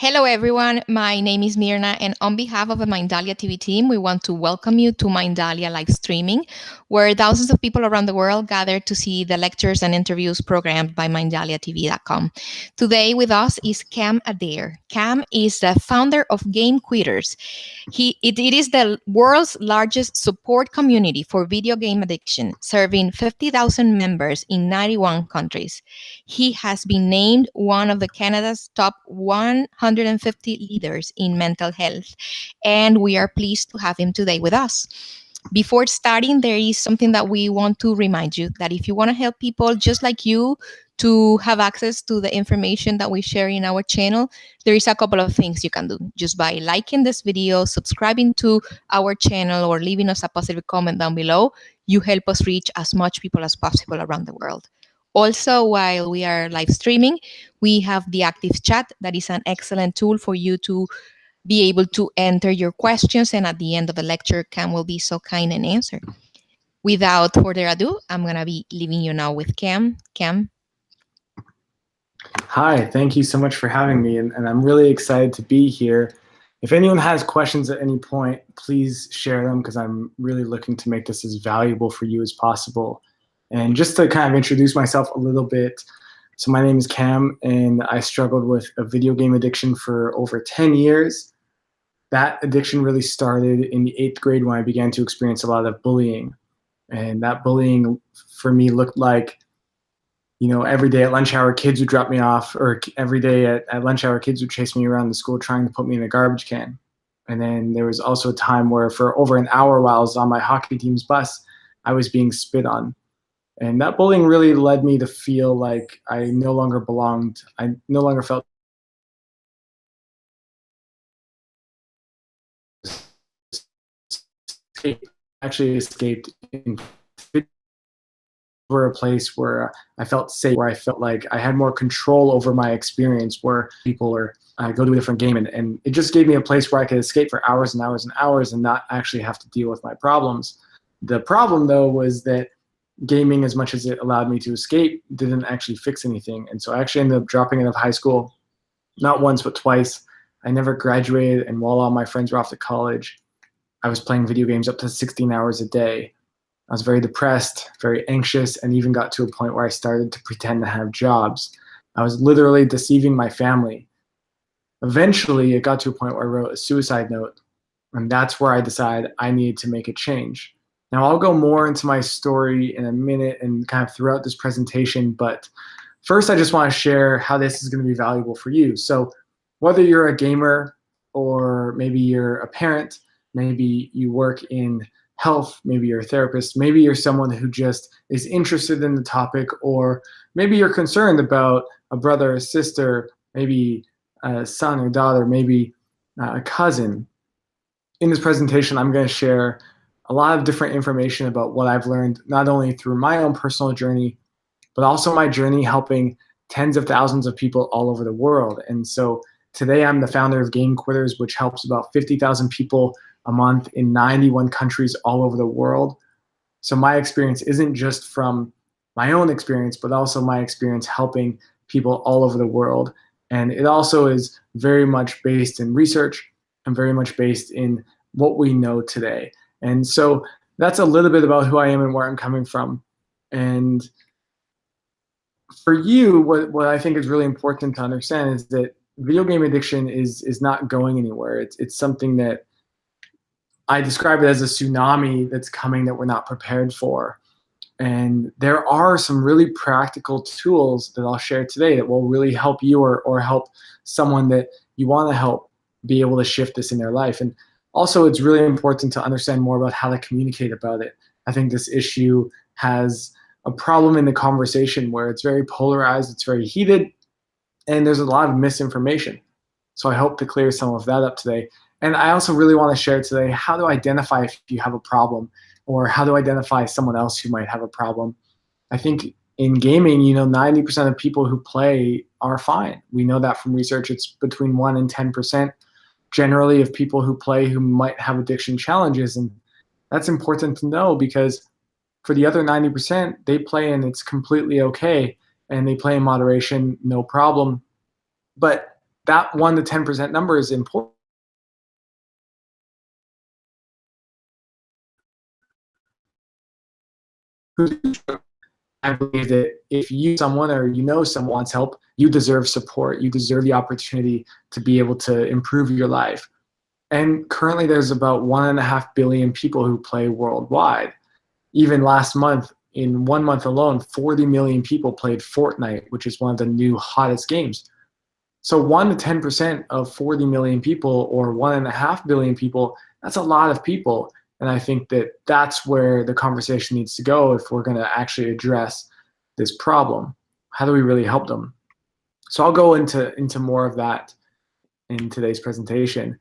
Hello, everyone. My name is Mirna, and on behalf of the Mindalia TV team, we want to welcome you to Mindalia live streaming, where thousands of people around the world gather to see the lectures and interviews programmed by MindaliaTV.com. Today with us is Cam Adair. Cam is the founder of Game Quitters. It is the world's largest support community for video game addiction, serving 50,000 members in 91 countries. He has been named one of the Canada's top 150 leaders in mental health, and we are pleased to have him today with us. Before starting, there is something that we want to remind you that if you want to help people just like you to have access to the information that we share in our channel, there is a couple of things you can do. Just by liking this video, subscribing to our channel, or leaving us a positive comment down below, you help us reach as much people as possible around the world. Also, while we are live streaming, we have the active chat. That is an excellent tool for you to be able to enter your questions, and at the end of the lecture, Cam will be so kind and answer. Without further ado, I'm going to be leaving you now with Cam. Cam. Hi, thank you so much for having me, and I'm really excited to be here. If anyone has questions at any point, please share them because I'm really looking to make this as valuable for you as possible. And just to kind of introduce myself a little bit, so my name is Cam, and I struggled with a video game addiction for over 10 years. That addiction really started in the 8th grade when I began to experience a lot of bullying. And that bullying for me looked like, you know, every day at lunch hour, kids would drop me off, or every day at lunch hour, kids would chase me around the school trying to put me in a garbage can. And then there was also a time where for over an hour while I was on my hockey team's bus, I was being spit on. And that bullying really led me to feel like I no longer belonged. I no longer felt actually escaped over a place where I felt safe, where I felt like I had more control over my experience, where people are go to a different game, and it just gave me a place where I could escape for hours and hours and hours and not actually have to deal with my problems. The problem though was that gaming, as much as it allowed me to escape, didn't actually fix anything. And so I actually ended up dropping out of high school, not once but twice. I never graduated, and while all my friends were off to college, I was playing video games up to 16 hours a day. I was very depressed, very anxious, and even got to a point where I started to pretend to have jobs. I was literally deceiving my family. Eventually, it got to a point where I wrote a suicide note, and that's where I decided I needed to make a change. Now, I'll go more into my story in a minute and kind of throughout this presentation, but first I just want to share how this is going to be valuable for you. So whether you're a gamer, or maybe you're a parent, maybe you work in health, maybe you're a therapist, maybe you're someone who just is interested in the topic, or maybe you're concerned about a brother or sister, maybe a son or daughter, maybe a cousin. In this presentation, I'm going to share a lot of different information about what I've learned, not only through my own personal journey, but also my journey helping tens of thousands of people all over the world. And so today I'm the founder of Game Quitters, which helps about 50,000 people a month in 91 countries all over the world. So my experience isn't just from my own experience, but also my experience helping people all over the world. And it also is very much based in research and very much based in what we know today. And so that's a little bit about who I am and where I'm coming from. And for you, what I think is really important to understand is that video game addiction is not going anywhere. It's something that I describe it as a tsunami that's coming that we're not prepared for. And there are some really practical tools that I'll share today that will really help you or help someone that you want to help be able to shift this in their life. And also, it's really important to understand more about how to communicate about it. I think this issue has a problem in the conversation where it's very polarized, it's very heated, and there's a lot of misinformation. So I hope to clear some of that up today. And I also really want to share today how to identify if you have a problem, or how to identify someone else who might have a problem. I think in gaming, 90% of people who play are fine. We know that from research. It's between 1 and 10% generally of people who play who might have addiction challenges. And that's important to know, because for the other 90%, they play and it's completely okay, and they play in moderation, no problem. But that 1 to 10% number is important. I believe that if you someone or you know someone wants help, you deserve support. You deserve the opportunity to be able to improve your life. And currently there's about 1.5 billion people who play worldwide. Even last month, in 1 month alone, 40 million people played Fortnite, which is one of the new hottest games. So 1 to 10% of 40 million people, or 1.5 billion people, that's a lot of people. And I think that that's where the conversation needs to go if we're going to actually address this problem. How do we really help them? So I'll go into more of that in today's presentation.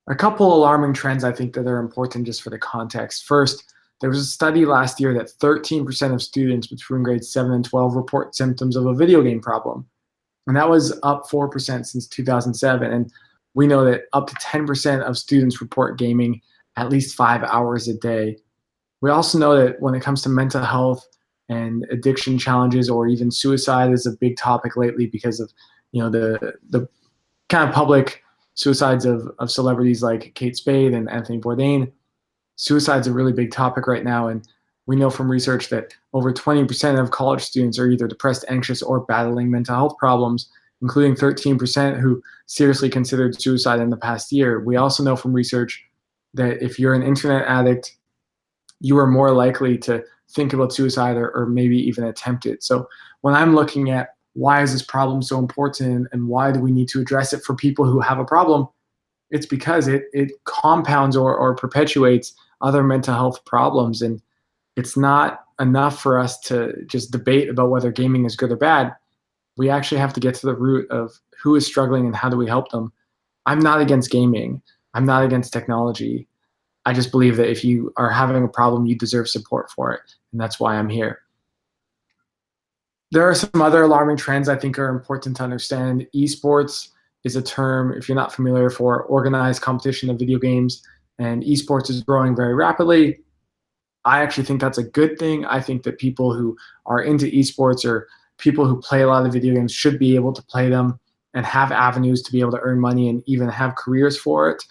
A couple alarming trends I think that are important just for the context. First, there was a study last year that 13% of students between grades 7 and 12 report symptoms of a video game problem. And that was up 4% since 2007. And we know that up to 10% of students report gaming at least 5 hours a day. We also know that when it comes to mental health and addiction challenges, or even suicide is a big topic lately because of the kind of public suicides of celebrities like Kate Spade and Anthony Bourdain. Suicide's a really big topic right now, and we know from research that over 20% of college students are either depressed, anxious, or battling mental health problems, including 13% who seriously considered suicide in the past year. We also know from research that if you're an internet addict, you are more likely to think about suicide or maybe even attempt it. So when I'm looking at why is this problem so important and why do we need to address it for people who have a problem, it's because it compounds or perpetuates other mental health problems. And it's not enough for us to just debate about whether gaming is good or bad. We actually have to get to the root of who is struggling and how do we help them. I'm not against gaming. I'm not against technology. I just believe that if you are having a problem, you deserve support for it. And that's why I'm here. There are some other alarming trends I think are important to understand. Esports is a term, if you're not familiar, for organized competition of video games. And esports is growing very rapidly. I actually think that's a good thing. I think that people who are into esports or people who play a lot of video games should be able to play them and have avenues to be able to earn money and even have careers for it.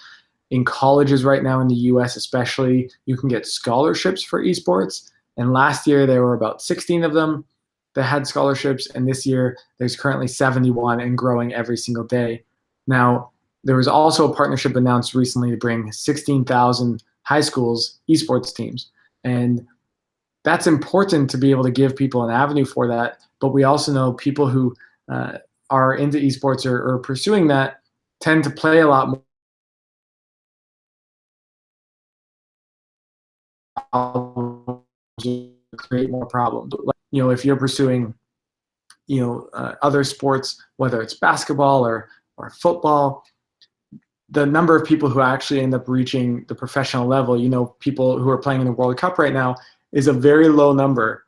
In colleges right now in the US especially, you can get scholarships for esports. And last year there were about 16 of them that had scholarships. And this year there's currently 71 and growing every single day. Now, there was also a partnership announced recently to bring 16,000 high schools esports teams. And that's important to be able to give people an avenue for that. But we also know people who are into esports or pursuing that tend to play a lot more, create more problems. If you're pursuing, other sports, whether it's basketball or football, the number of people who actually end up reaching the professional level, people who are playing in the World Cup right now, is a very low number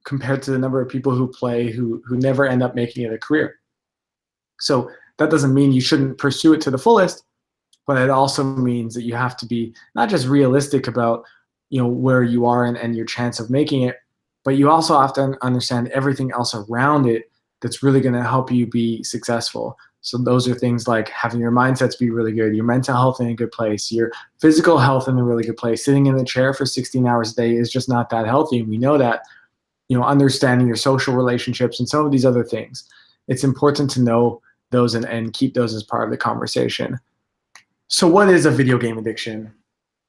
compared to the number of people who play who never end up making it a career. So that doesn't mean you shouldn't pursue it to the fullest, but it also means that you have to be not just realistic about where you are and your chance of making it, but you also have to understand everything else around it that's really going to help you be successful. So those are things like having your mindsets be really good, your mental health in a good place, your physical health in a really good place. Sitting in the chair for 16 hours a day is just not that healthy. And we know that. Understanding your social relationships and some of these other things. It's important to know those and keep those as part of the conversation. So what is a video game addiction?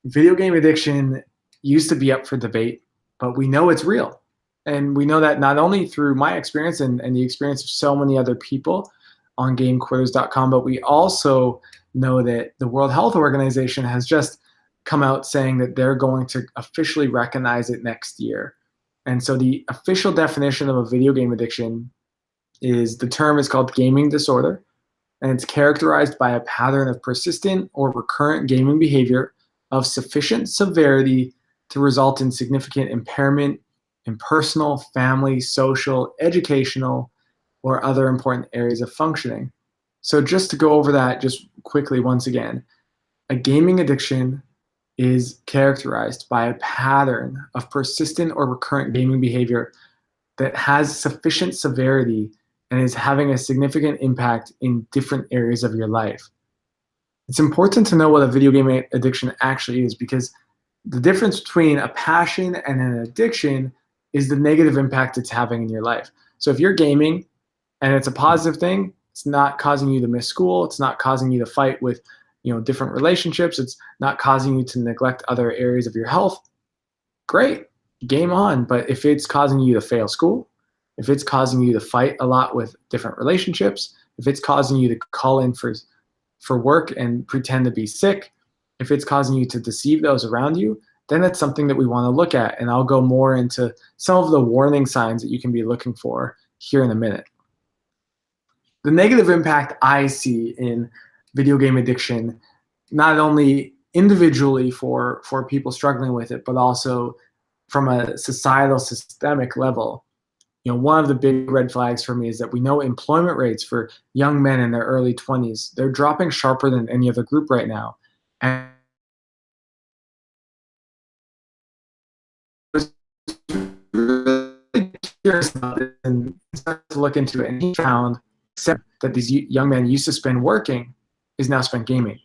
Video game addiction used to be up for debate, but we know it's real. And we know that not only through my experience and the experience of so many other people on GameQuitters.com, but we also know that the World Health Organization has just come out saying that they're going to officially recognize it next year. And so the official definition of a video game addiction is, the term is called gaming disorder, and it's characterized by a pattern of persistent or recurrent gaming behavior of sufficient severity to result in significant impairment in personal, family, social, educational, or other important areas of functioning. So just to go over that just quickly once again, a gaming addiction is characterized by a pattern of persistent or recurrent gaming behavior that has sufficient severity and is having a significant impact in different areas of your life. It's important to know what a video game addiction actually is, because the difference between a passion and an addiction is the negative impact it's having in your life. So if you're gaming and it's a positive thing, it's not causing you to miss school, it's not causing you to fight with, different relationships, it's not causing you to neglect other areas of your health, great, game on. But if it's causing you to fail school, if it's causing you to fight a lot with different relationships, if it's causing you to call in for work and pretend to be sick, if it's causing you to deceive those around you, then it's something that we want to look at. And I'll go more into some of the warning signs that you can be looking for here in a minute. The negative impact I see in video game addiction, not only individually for people struggling with it, but also from a societal systemic level. One of the big red flags for me is that we know employment rates for young men in their early 20s, they're dropping sharper than any other group right now. And I was really curious about this and started to look into it, and he found that these young men used to spend working is now spent gaming.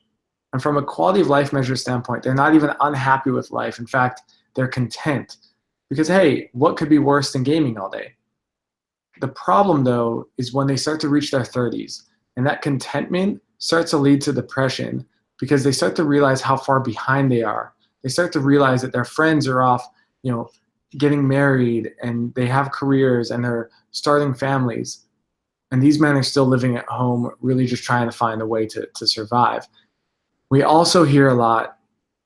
And from a quality of life measure standpoint, they're not even unhappy with life. In fact, they're content because, hey, what could be worse than gaming all day? The problem, though, is when they start to reach their 30s, and that contentment starts to lead to depression because they start to realize how far behind they are. They start to realize that their friends are off, getting married, and they have careers, and they're starting families. And these men are still living at home, really just trying to find a way to survive. We also hear a lot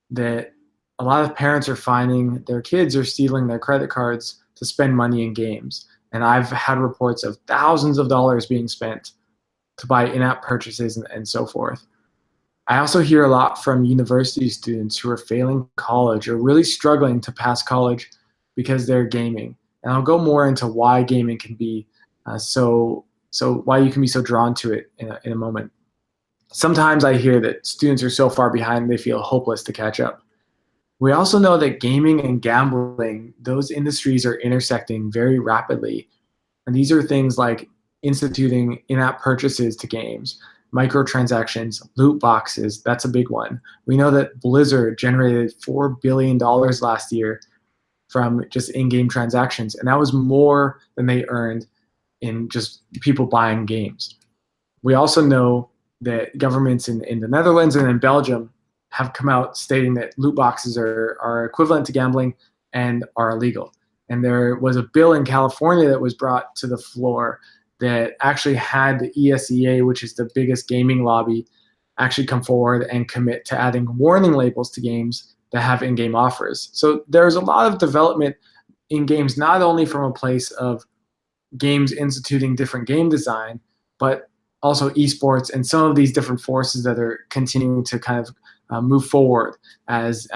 that a lot of parents are finding their kids are stealing their credit cards to spend money in games. And I've had reports of thousands of dollars being spent to buy in-app purchases and so forth. I also hear a lot from university students who are failing college or really struggling to pass college because they're gaming. And I'll go more into why gaming can be so why you can be so drawn to it in a moment. Sometimes I hear that students are so far behind they feel hopeless to catch up. We also know that gaming and gambling, those industries are intersecting very rapidly. And these are things like instituting in-app purchases to games, microtransactions, loot boxes, that's a big one. We know that Blizzard generated $4 billion last year from just in-game transactions, and that was more than they earned in just people buying games. We also know that governments in the Netherlands and in Belgium have come out stating that loot boxes are equivalent to gambling and are illegal. And there was a bill in California that was brought to the floor that actually had the ESEA, which is the biggest gaming lobby, actually come forward and commit to adding warning labels to games that have in-game offers. So there's a lot of development in games, not only from a place of games instituting different game design, but also esports and some of these different forces that are continuing to kind of move forward as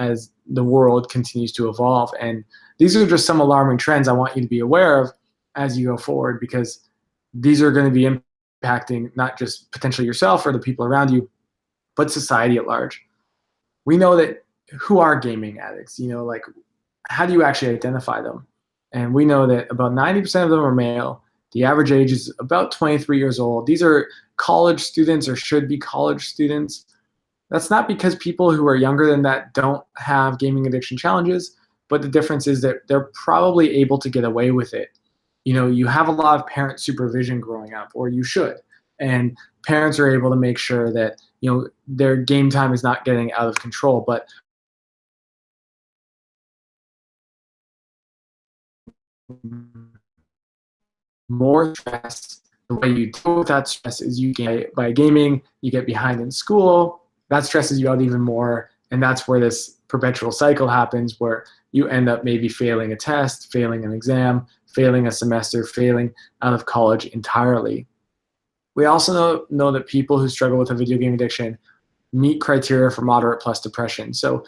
the world continues to evolve. And these are just some alarming trends I want you to be aware of as you go forward, because these are going to be impacting not just potentially yourself or the people around you, but society at large. We know that who are gaming addicts, like how do you actually identify them? And we know that about 90% of them are male. The average age is about 23 years old. These are college students or should be college students. That's not because people who are younger than that don't have gaming addiction challenges, but the difference is that they're probably able to get away with it. You have a lot of parent supervision growing up, or you should. And parents are able to make sure that, their game time is not getting out of control. But more stress, the way you deal with that stress is by gaming, you get behind in school, that stresses you out even more, and that's where this perpetual cycle happens, where you end up maybe failing a test, failing an exam, failing a semester, failing out of college entirely. We also know that people who struggle with a video game addiction meet criteria for moderate plus depression. So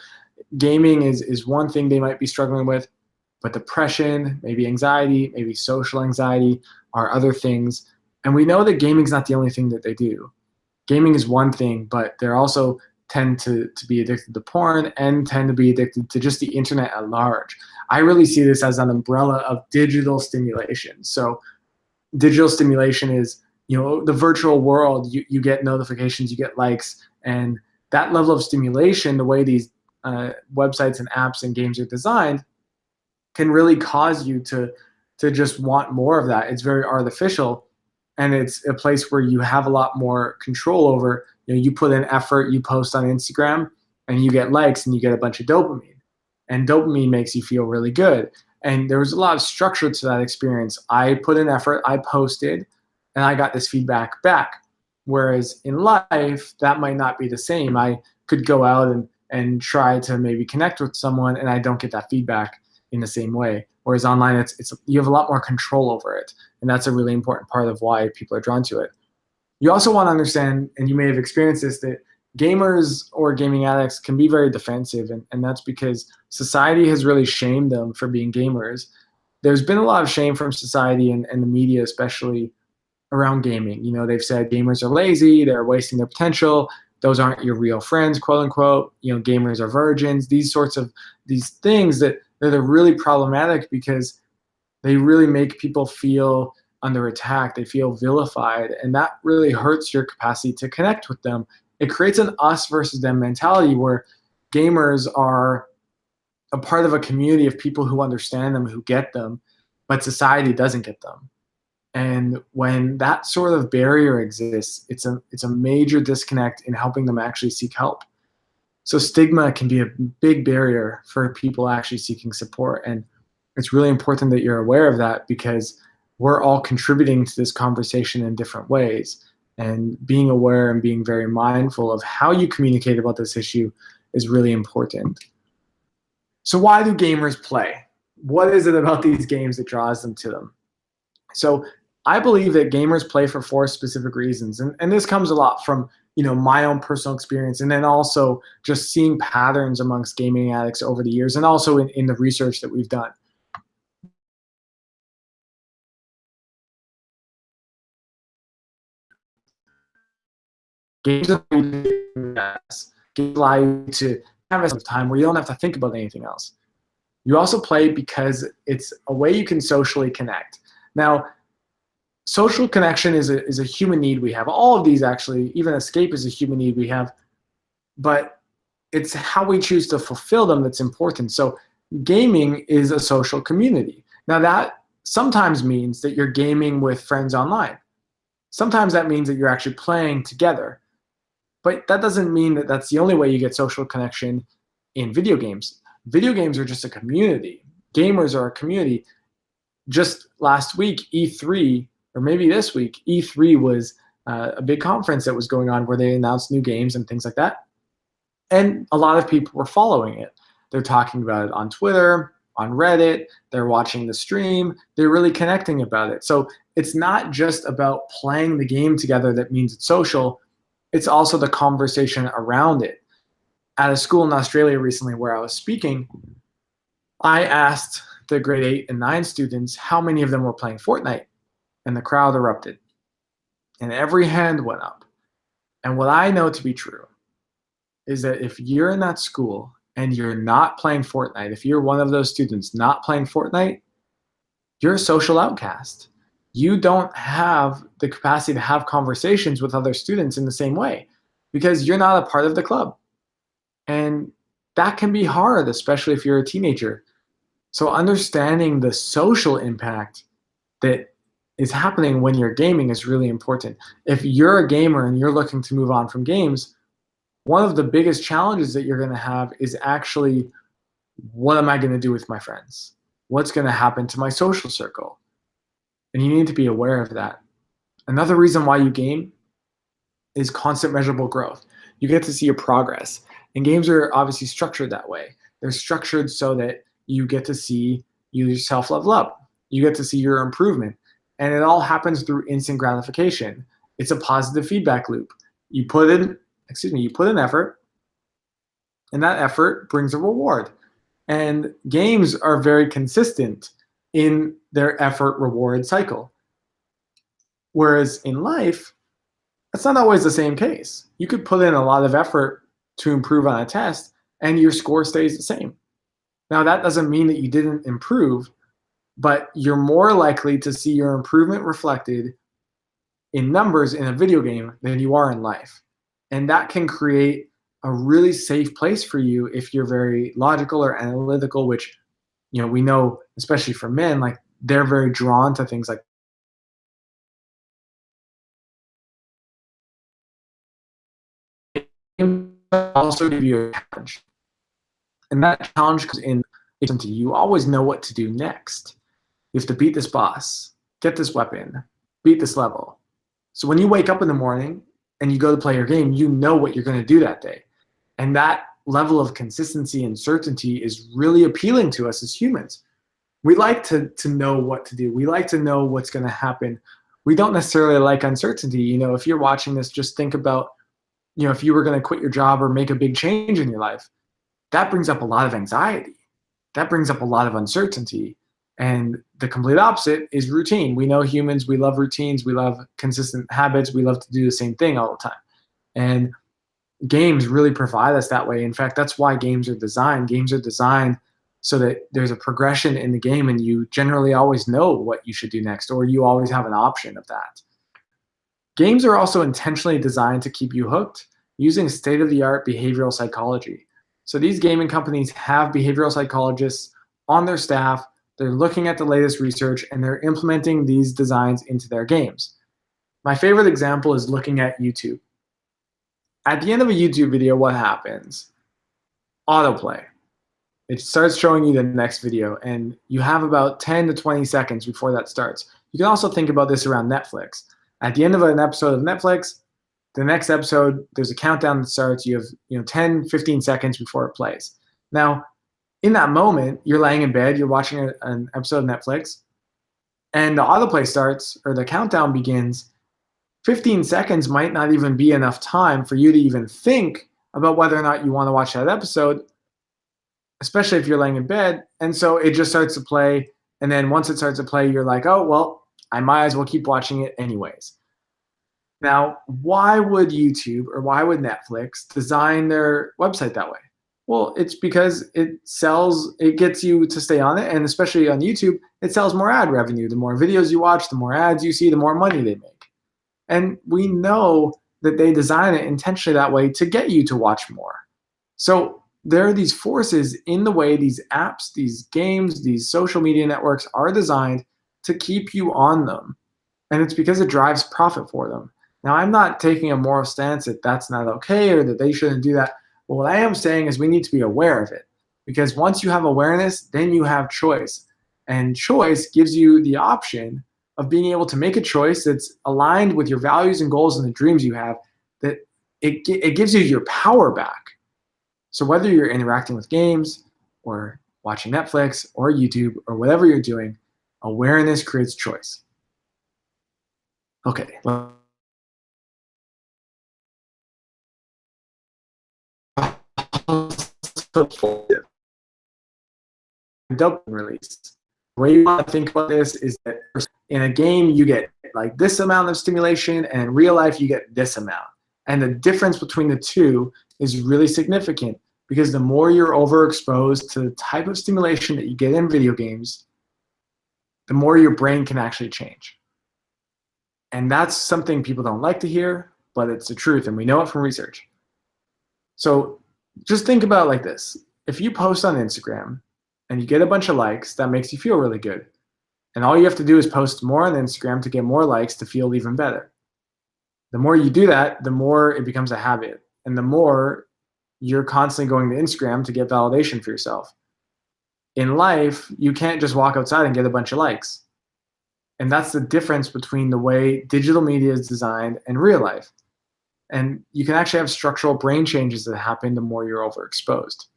gaming is one thing they might be struggling with, but depression, maybe anxiety, maybe social anxiety are other things. And we know that gaming is not the only thing that they do. Gaming is one thing, but they're also tend to be addicted to porn and tend to be addicted to just the internet at large. I really see this as an umbrella of digital stimulation. So digital stimulation is, the virtual world. You get notifications, you get likes, and that level of stimulation, the way these websites and apps and games are designed, can really cause you to just want more of that. It's very artificial, and it's a place where you have a lot more control over. You put in effort, you post on Instagram, and you get likes, and you get a bunch of dopamine, and dopamine makes you feel really good. And there was a lot of structure to that experience. I put in effort, I posted, and I got this feedback back. Whereas in life, that might not be the same. I could go out and try to maybe connect with someone, and I don't get that feedback in the same way. Whereas online, it's you have a lot more control over it, and that's a really important part of why people are drawn to it. You also want to understand, and you may have experienced this, that gamers or gaming addicts can be very defensive, and that's because society has really shamed them for being gamers. There's been a lot of shame from society and the media, especially around gaming. They've said gamers are lazy, they're wasting their potential, those aren't your real friends, quote unquote. Gamers are virgins. These sorts of these things that are really problematic because they really make people feel under attack. They feel vilified, and that really hurts your capacity to connect with them. It creates an us versus them mentality where gamers are a part of a community of people who understand them, who get them, but society doesn't get them. And when that sort of barrier exists, it's a major disconnect in helping them actually seek help. So stigma can be a big barrier for people actually seeking support. And it's really important that you're aware of that, because we're all contributing to this conversation in different ways. And being aware and being very mindful of how you communicate about this issue is really important. So why do gamers play? What is it about these games that draws them to them? So I believe that gamers play for 4 specific reasons. And this comes a lot from my own personal experience, and then also just seeing patterns amongst gaming addicts over the years, and also in the research that we've done. Games allow you to have a time where you don't have to think about anything else. You also play because it's a way you can socially connect. Now, social connection is a human need we have. All of these, actually, even escape is a human need we have, but it's how we choose to fulfill them that's important. So gaming is a social community. Now, that sometimes means that you're gaming with friends online. Sometimes that means that you're actually playing together. But that doesn't mean that that's the only way you get social connection in video games. Video games are just a community. Gamers are a community. Just last week, E3, or maybe this week, E3 was a big conference that was going on where they announced new games and things like that. And a lot of people were following it. They're talking about it on Twitter, on Reddit, they're watching the stream, they're really connecting about it. So it's not just about playing the game together that means it's social, it's also the conversation around it. At a school in Australia recently where I was speaking, I asked the grade 8 and 9 students how many of them were playing Fortnite, and the crowd erupted. And every hand went up. And what I know to be true is that if you're in that school and you're not playing Fortnite, if you're one of those students not playing Fortnite, you're a social outcast. You don't have the capacity to have conversations with other students in the same way because you're not a part of the club. And that can be hard, especially if you're a teenager. So understanding the social impact that is happening when you're gaming is really important. If you're a gamer and you're looking to move on from games, one of the biggest challenges that you're going to have is actually, what am I going to do with my friends? What's going to happen to my social circle? And you need to be aware of that. Another reason why you game is constant measurable growth. You get to see your progress. And games are obviously structured that way. They're structured so that you get to see yourself level up. You get to see your improvement. And it all happens through instant gratification. It's a positive feedback loop. You put in effort, and that effort brings a reward. And games are very consistent in their effort reward cycle. Whereas in life, that's not always the same case. You could put in a lot of effort to improve on a test and your score stays the same. Now, that doesn't mean that you didn't improve, but you're more likely to see your improvement reflected in numbers in a video game than you are in life. And that can create a really safe place for you if you're very logical or analytical, which, we know, especially for men, like they're very drawn to things like also give you a challenge. And that challenge comes in you always know what to do next. You have to beat this boss, get this weapon, beat this level. So when you wake up in the morning and you go to play your game, you know what you're going to do that day. And that level of consistency and certainty is really appealing to us as humans. We like to know what to do. We like to know what's going to happen. We don't necessarily like uncertainty. If you're watching this, just think about, if you were going to quit your job or make a big change in your life, that brings up a lot of anxiety. That brings up a lot of uncertainty. And the complete opposite is routine. We know humans, we love routines, we love consistent habits, we love to do the same thing all the time. And games really provide us that way. In fact, that's why games are designed. Games are designed so that there's a progression in the game and you generally always know what you should do next, or you always have an option of that. Games are also intentionally designed to keep you hooked using state-of-the-art behavioral psychology. So these gaming companies have behavioral psychologists on their staff. They're looking at the latest research and they're implementing these designs into their games. My favorite example is looking at YouTube. At the end of a YouTube video, what happens? Autoplay. It starts showing you the next video, and you have about 10 to 20 seconds before that starts. You can also think about this around Netflix. At the end of an episode of Netflix, the next episode, there's a countdown that starts. You have 10, 15 seconds before it plays. Now, in that moment, you're laying in bed, you're watching an episode of Netflix, and the autoplay starts, or the countdown begins. 15 seconds might not even be enough time for you to even think about whether or not you want to watch that episode, especially if you're laying in bed. And so it just starts to play. And then once it starts to play, you're like, oh, well, I might as well keep watching it anyways. Now, why would YouTube or why would Netflix design their website that way? Well, it's because it gets you to stay on it. And especially on YouTube, it sells more ad revenue. The more videos you watch, the more ads you see, the more money they make. And we know that they design it intentionally that way to get you to watch more. So there are these forces in the way these apps, these games, these social media networks are designed to keep you on them. And it's because it drives profit for them. Now, I'm not taking a moral stance that that's not okay or that they shouldn't do that. But what I am saying is we need to be aware of it. Because once you have awareness, then you have choice. And choice gives you the option of being able to make a choice that's aligned with your values and goals and the dreams you have, that it gives you your power back. So whether you're interacting with games or watching Netflix or YouTube or whatever you're doing, awareness creates choice. Okay. Dopamine release. The way you want to think about this is that in a game, you get like this amount of stimulation, and in real life, you get this amount. And the difference between the two is really significant because the more you're overexposed to the type of stimulation that you get in video games, the more your brain can actually change. And that's something people don't like to hear, but it's the truth, and we know it from research. So just think about it like this. If you post on Instagram and you get a bunch of likes, that makes you feel really good. And all you have to do is post more on Instagram to get more likes to feel even better. The more you do that, the more it becomes a habit. And the more you're constantly going to Instagram to get validation for yourself. In life, you can't just walk outside and get a bunch of likes. And that's the difference between the way digital media is designed and real life. And you can actually have structural brain changes that happen the more you're overexposed.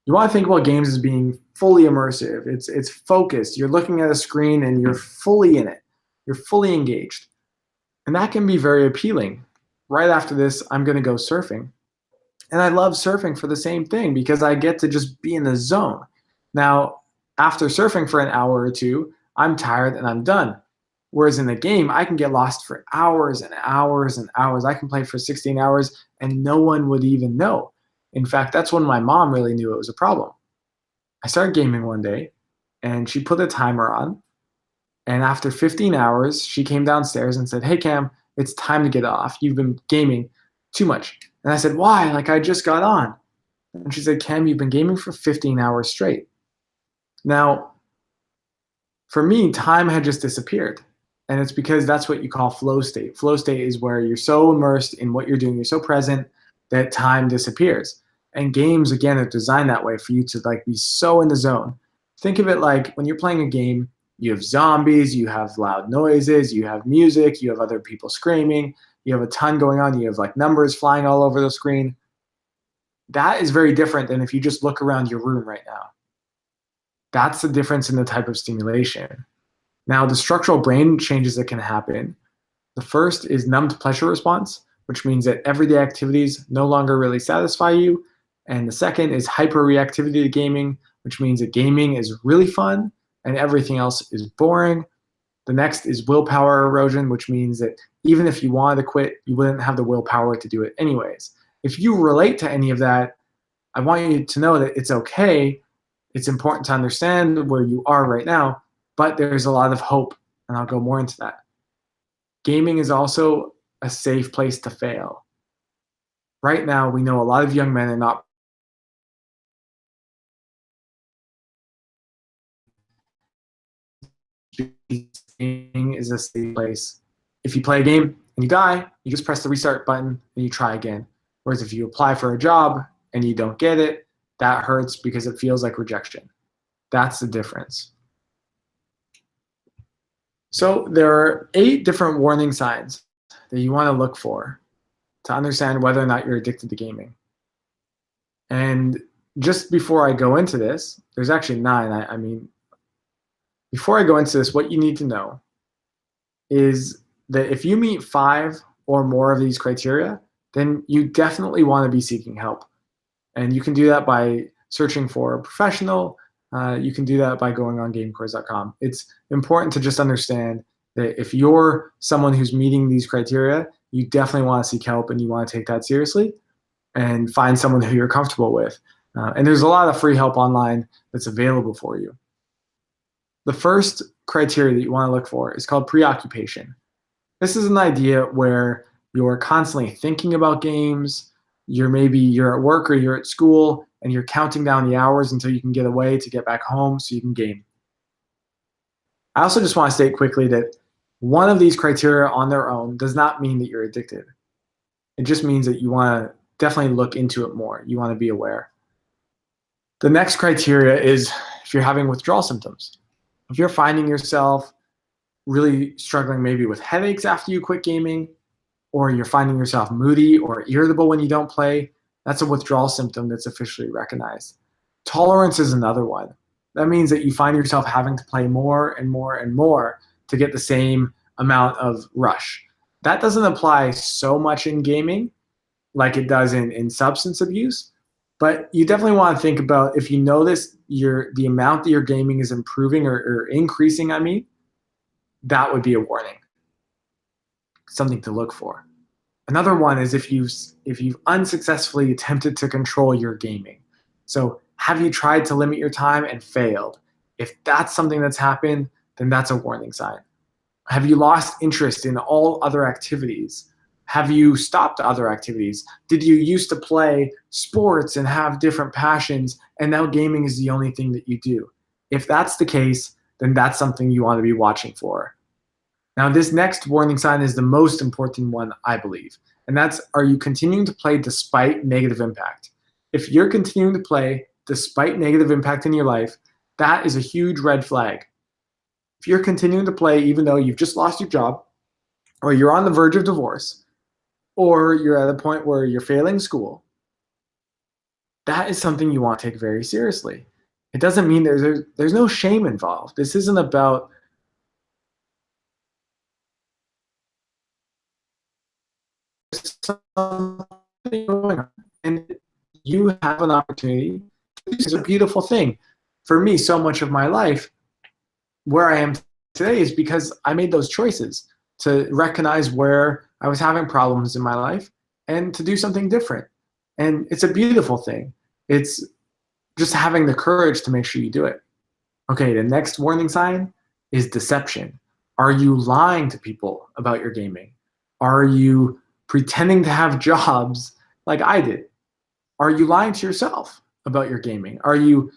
You want to think about games as being fully immersive. It's focused. You're looking at a screen and you're fully in it. You're fully engaged. And that can be very appealing. Right after this, I'm going to go surfing. And I love surfing for the same thing because I get to just be in the zone. Now, after surfing for an hour or two, I'm tired and I'm done. Whereas in the game, I can get lost for hours and hours and hours. I can play for 16 hours and no one would even know. In fact, that's when my mom really knew it was a problem. I started gaming one day and she put a timer on. And after 15 hours, she came downstairs and said, "Hey, Cam, it's time to get off. You've been gaming too much." And I said, "Why? Like, I just got on." And she said, "Cam, you've been gaming for 15 hours straight." Now, for me, time had just disappeared. And it's because that's what you call flow state. Flow state is where you're so immersed in what you're doing, you're so present that time disappears. And games, again, are designed that way for you to like be so in the zone. Think of it like when you're playing a game, you have zombies, you have loud noises, you have music, you have other people screaming, you have a ton going on, you have like numbers flying all over the screen. That is very different than if you just look around your room right now. That's the difference in the type of stimulation. Now, the structural brain changes that can happen. The first is numbed pleasure response, which means that everyday activities no longer really satisfy you. And the second is hyperreactivity to gaming, which means that gaming is really fun and everything else is boring. The next is willpower erosion, which means that even if you wanted to quit, you wouldn't have the willpower to do it anyways. If you relate to any of that, I want you to know that it's okay. It's important to understand where you are right now, but there's a lot of hope, and I'll go more into that. Gaming is also a safe place to fail. Right now, we know a lot of young men are not gaming is a safe place. If you play a game and you die, you just press the restart button and you try again. Whereas if you apply for a job and you don't get it, that hurts because it feels like rejection. That's the difference. So there are 8 different warning signs that you want to look for to understand whether or not you're addicted to gaming. And just before I go into this, there's actually 9. I mean, before I go into this, what you need to know is that if you meet 5 or more of these criteria, then you definitely want to be seeking help. And you can do that by searching for a professional. You can do that by going on gamecourse.com. It's important to just understand that if you're someone who's meeting these criteria, you definitely want to seek help and you want to take that seriously and find someone who you're comfortable with. And there's a lot of free help online that's available for you. The first criteria that you want to look for is called preoccupation. This is an idea where you're constantly thinking about games. You're at work or you're at school and you're counting down the hours until you can get away to get back home so you can game. I also just want to state quickly that one of these criteria on their own does not mean that you're addicted. It just means that you want to definitely look into it more. You want to be aware. The next criteria is if you're having withdrawal symptoms. If you're finding yourself really struggling maybe with headaches after you quit gaming, or you're finding yourself moody or irritable when you don't play, that's a withdrawal symptom that's officially recognized. Tolerance is another one. That means that you find yourself having to play more and more and more to get the same amount of rush. That doesn't apply so much in gaming like it does in substance abuse, but you definitely want to think about if you notice the amount that your gaming is improving or increasing, that would be a warning. Something to look for. Another one is if you've unsuccessfully attempted to control your gaming. So have you tried to limit your time and failed? If that's something that's happened, then that's a warning sign. Have you lost interest in all other activities? Have you stopped other activities? Did you used to play sports and have different passions and now gaming is the only thing that you do? If that's the case, then that's something you want to be watching for. Now, this next warning sign is the most important one, I believe, and that's, are you continuing to play despite negative impact? If you're continuing to play despite negative impact in your life, that is a huge red flag. If you're continuing to play even though you've just lost your job, or you're on the verge of divorce, or you're at a point where you're failing school, that is something you want to take very seriously. It doesn't mean there's no shame involved. This isn't about something going on, and you have an opportunity. It's a beautiful thing. For me, so much of my life, where I am today, is because I made those choices to recognize where I was having problems in my life and to do something different. And it's a beautiful thing. It's just having the courage to make sure you do it. Okay, the next warning sign is deception. Are you lying to people about your gaming? Are you pretending to have jobs like I did? Are you lying to yourself about your gaming? Are you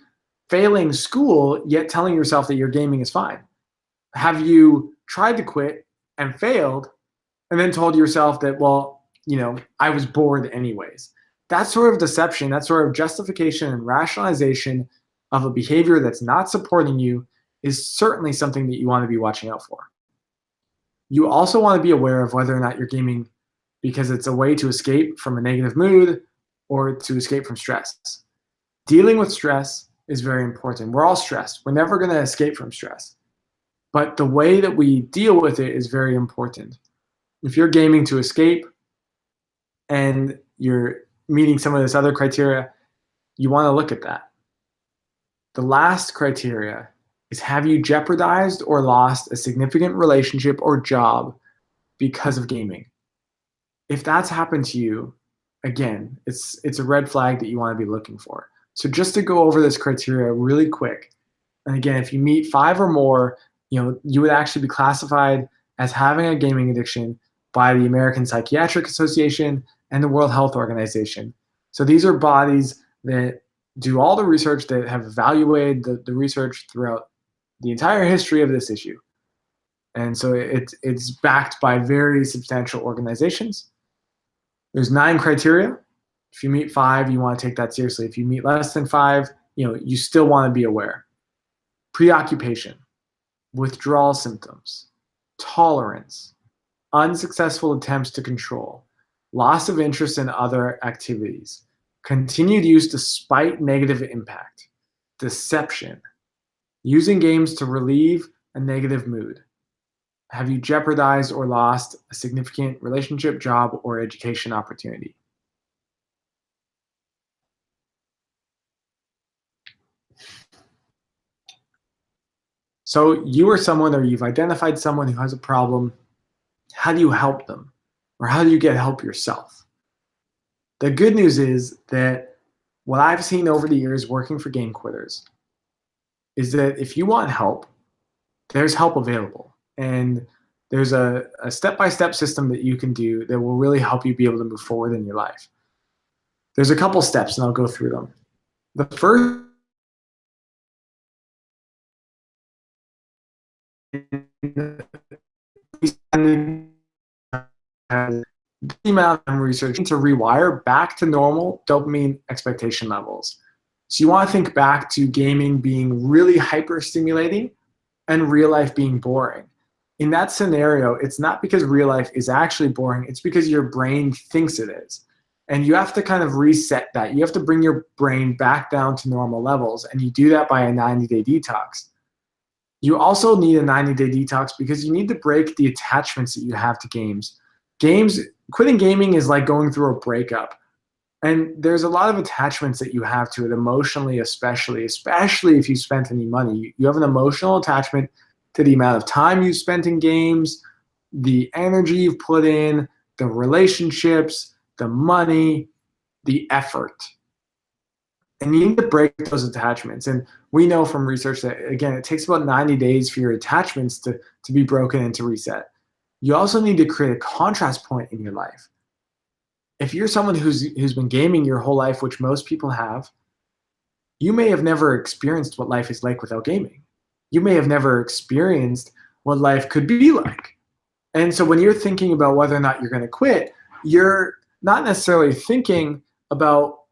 failing school yet telling yourself that your gaming is fine? Have you tried to quit and failed and then told yourself that, well, I was bored anyways? That sort of deception, that sort of justification and rationalization of a behavior that's not supporting you is certainly something that you want to be watching out for. You also want to be aware of whether or not you're gaming because it's a way to escape from a negative mood or to escape from stress. Dealing with stress is very important. We're all stressed. We're never going to escape from stress. But the way that we deal with it is very important. If you're gaming to escape and you're meeting some of this other criteria, you want to look at that. The last criteria is, have you jeopardized or lost a significant relationship or job because of gaming? If that's happened to you, again, it's a red flag that you want to be looking for. So just to go over this criteria really quick, and again, if you meet 5 or more, you would actually be classified as having a gaming addiction by the American Psychiatric Association and the World Health Organization. So these are bodies that do all the research, that have evaluated the research throughout the entire history of this issue. And so it's backed by very substantial organizations. There's 9 criteria. If you meet 5, you want to take that seriously. If you meet less than 5, you still want to be aware. Preoccupation, withdrawal symptoms, tolerance, unsuccessful attempts to control, loss of interest in other activities, continued use despite negative impact, deception, using games to relieve a negative mood. Have you jeopardized or lost a significant relationship, job, or education opportunity? So you are someone, or you've identified someone who has a problem. How do you help them? Or how do you get help yourself? The good news is that what I've seen over the years working for game quitters is that if you want help, there's help available. And there's a step-by-step system that you can do that will really help you be able to move forward in your life. There's a couple steps, and I'll go through them. The first the amount of research to rewire back to normal dopamine expectation levels. So you want to think back to gaming being really hyper stimulating and real life being boring. In that scenario, it's not because real life is actually boring, it's because your brain thinks it is. And you have to kind of reset that. You have to bring your brain back down to normal levels, and you do that by a 90-day detox. You also need a 90-day detox because you need to break the attachments that you have to games. Quitting gaming is like going through a breakup. And there's a lot of attachments that you have to it emotionally, especially if you spent any money. You have an emotional attachment to the amount of time you've spent in games, the energy you've put in, the relationships, the money, the effort. And you need to break those attachments. And we know from research that, again, it takes about 90 days for your attachments to be broken and to reset. You also need to create a contrast point in your life. If you're someone who's been gaming your whole life, which most people have, you may have never experienced what life is like without gaming. You may have never experienced what life could be like. And so when you're thinking about whether or not you're going to quit, you're not necessarily thinking about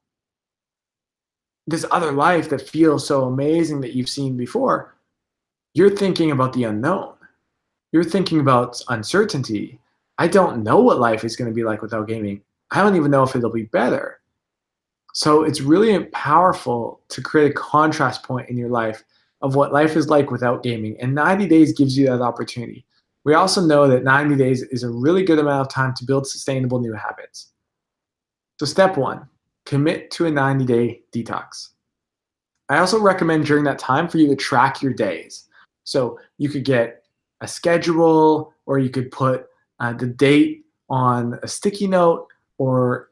this other life that feels so amazing that you've seen before. You're thinking about the unknown. You're thinking about uncertainty. I don't know what life is going to be like without gaming. I don't even know if it'll be better. So it's really powerful to create a contrast point in your life of what life is like without gaming. And 90 days gives you that opportunity. We also know that 90 days is a really good amount of time to build sustainable new habits. So step 1, commit to a 90-day detox. I also recommend during that time for you to track your days. So you could get a schedule, or you could put the date on a sticky note, or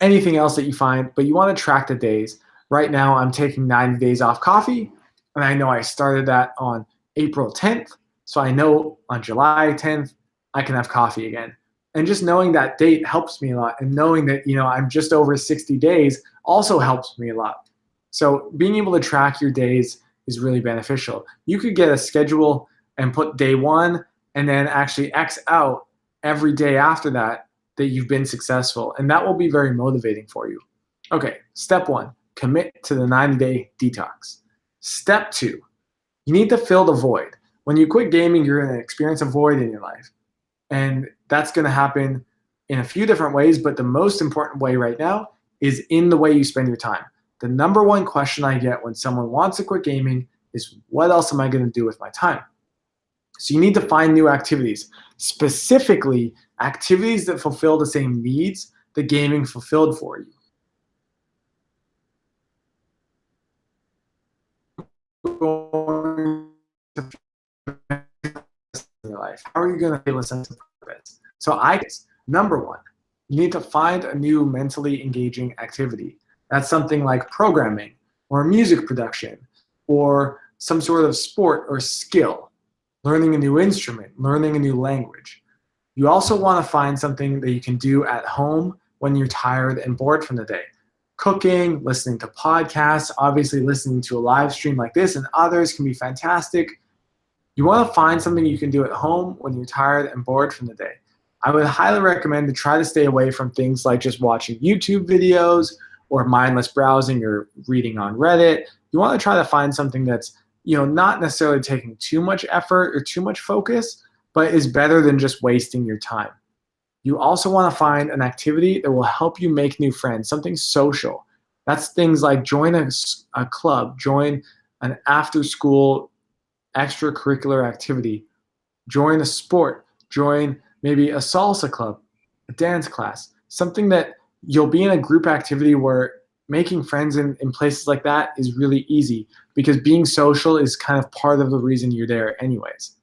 anything else that you find, but you want to track the days. Right now, I'm taking 90 days off coffee. And I know I started that on April 10th, so I know on July 10th, I can have coffee again. And just knowing that date helps me a lot. And knowing that, I'm just over 60 days also helps me a lot. So being able to track your days is really beneficial. You could get a schedule and put day one and then actually X out every day after that you've been successful. And that will be very motivating for you. Okay, step one, commit to the 90-day detox. Step two, you need to fill the void. When you quit gaming, you're going to experience a void in your life. And that's going to happen in a few different ways, but the most important way right now is in the way you spend your time. The number one question I get when someone wants to quit gaming is, what else am I going to do with my time? So you need to find new activities, specifically activities that fulfill the same needs that gaming fulfilled for you. In your life, how are you going to feel a sense of purpose? So number one, you need to find a new mentally engaging activity. That's something like programming or music production or some sort of sport or skill, learning a new instrument, learning a new language. You also want to find something that you can do at home when you're tired and bored from the day. Cooking, listening to podcasts, obviously listening to a live stream like this and others can be fantastic. You want to find something you can do at home when you're tired and bored from the day. I would highly recommend to try to stay away from things like just watching YouTube videos or mindless browsing or reading on Reddit. You want to try to find something that's, not necessarily taking too much effort or too much focus, but is better than just wasting your time. You also want to find an activity that will help you make new friends, something social. That's things like join a club, join an after-school extracurricular activity, join a sport, join maybe a salsa club, a dance class, something that you'll be in a group activity where making friends in places like that is really easy because being social is kind of part of the reason you're there anyways.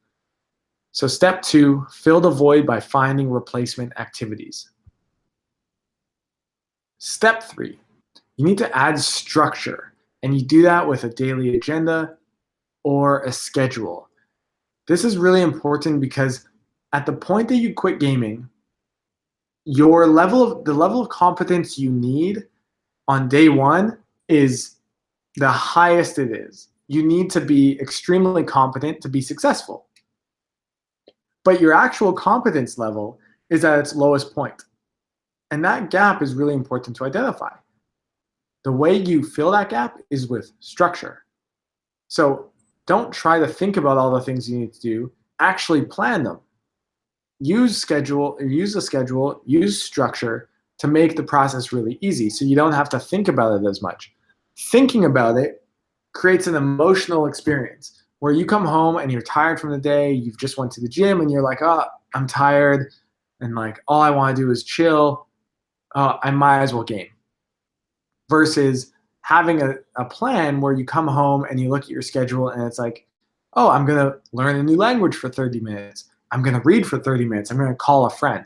So step two, fill the void by finding replacement activities. Step three, you need to add structure, and you do that with a daily agenda or a schedule. This is really important because at the point that you quit gaming, the level of competence you need on day one is the highest it is. You need to be extremely competent to be successful. But your actual competence level is at its lowest point. And that gap is really important to identify. The way you fill that gap is with structure. So don't try to think about all the things you need to do, actually plan them. Use the schedule, use structure to make the process really easy so you don't have to think about it as much. Thinking about it creates an emotional experience where you come home and you're tired from the day, you've just went to the gym and you're like, oh, I'm tired, and like all I want to do is chill, I might as well game. Versus having a plan where you come home and you look at your schedule and it's like, oh, I'm going to learn a new language for 30 minutes. I'm going to read for 30 minutes. I'm going to call a friend.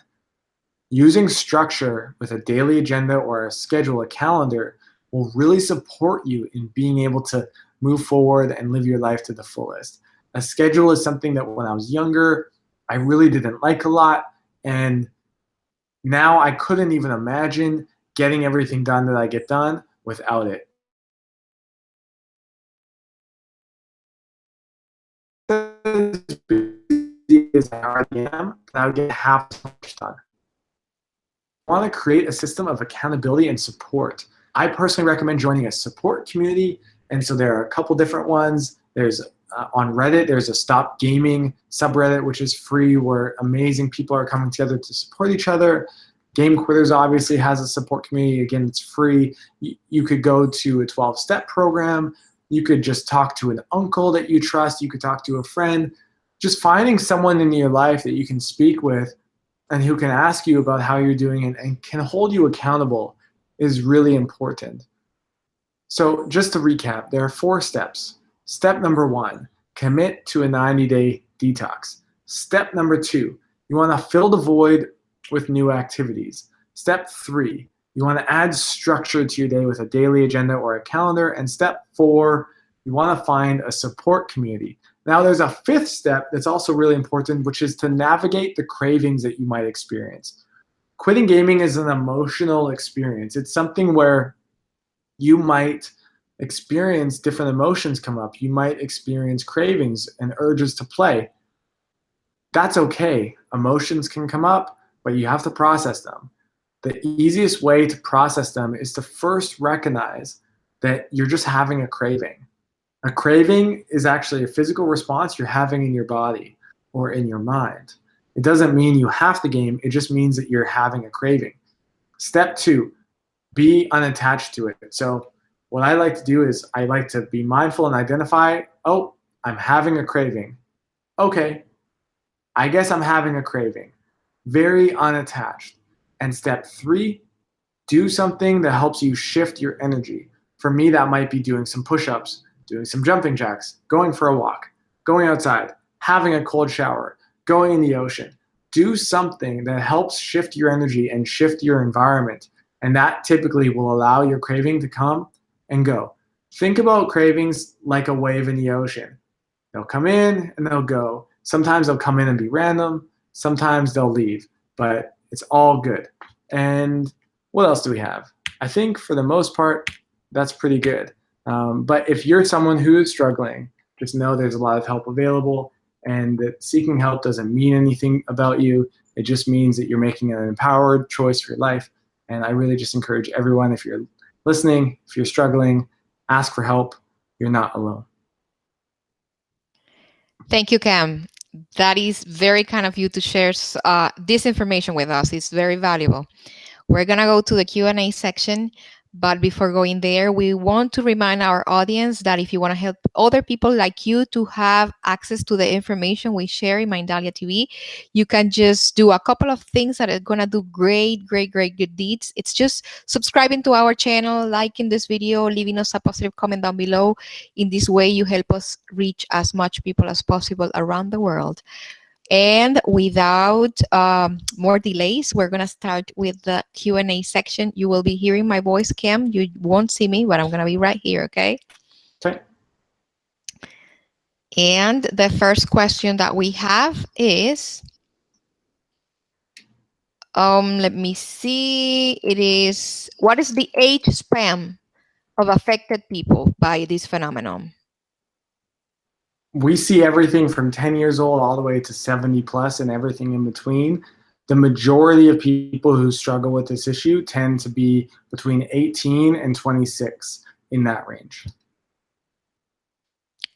Using structure with a daily agenda or a schedule, a calendar, will really support you in being able to move forward and live your life to the fullest. A schedule is something that when I was younger, I really didn't like a lot. And now I couldn't even imagine getting everything done that I get done without it. As busy as I already am, I would get half as much done. I want to create a system of accountability and support. I personally recommend joining a support community, and so there are a couple different ones. There's on Reddit, there's a Stop Gaming subreddit, which is free, where amazing people are coming together to support each other. Game Quitters obviously has a support community. Again, it's free. You could go to a 12-step program. You could just talk to an uncle that you trust. You could talk to a friend. Just finding someone in your life that you can speak with and who can ask you about how you're doing and can hold you accountable is really important. So just to recap, there are 4 steps. Step number 1, commit to a 90-day detox. Step number 2, you want to fill the void with new activities. Step 3, you want to add structure to your day with a daily agenda or a calendar. And step 4, You want to find a support community. Now, there's a fifth step that's also really important, which is to navigate the cravings that you might experience. Quitting gaming is an emotional experience. It's something where you might experience different emotions come up. You might experience cravings and urges to play. That's okay. Emotions can come up, but you have to process them. The easiest way to process them is to first recognize that you're just having a craving. A craving is actually a physical response you're having in your body or in your mind. It doesn't mean you have to game, it just means that you're having a craving. Step 2, be unattached to it. So what I like to do is I like to be mindful and identify, oh, I'm having a craving. Okay, I guess I'm having a craving. Very unattached. And step 3, do something that helps you shift your energy. For me, that might be doing some push-ups, doing some jumping jacks, going for a walk, going outside, having a cold shower, going in the ocean. Do something that helps shift your energy and shift your environment. And that typically will allow your craving to come and go. Think about cravings like a wave in the ocean. They'll come in and they'll go. Sometimes they'll come in and be random. Sometimes they'll leave, but it's all good. And what else do we have? I think for the most part, that's pretty good. But if you're someone who is struggling, just know there's a lot of help available, and that seeking help doesn't mean anything about you. It just means that you're making an empowered choice for your life. And I really just encourage everyone, if you're listening, if you're struggling, ask for help. You're not alone. Thank you, Cam. That is very kind of you to share this information with us. It's very valuable. We're going to go to the Q&A section. But before going there, we want to remind our audience that if you want to help other people like you to have access to the information we share in Mindalia TV, you can just do a couple of things that are going to do great good deeds. It's just subscribing to our channel, liking this video, leaving us a positive comment down below. In this way, you help us reach as much people as possible around the world. And without more delays, we're going to start with the Q&A section. You will be hearing my voice, Cam. You won't see me, but I'm going to be right here, okay? Okay. And the first question that we have is, let me see. It is, what is the age span of affected people by this phenomenon? We see everything from 10 years old all the way to 70 plus and everything in between. The majority of people who struggle with this issue tend to be between 18 and 26, in that range.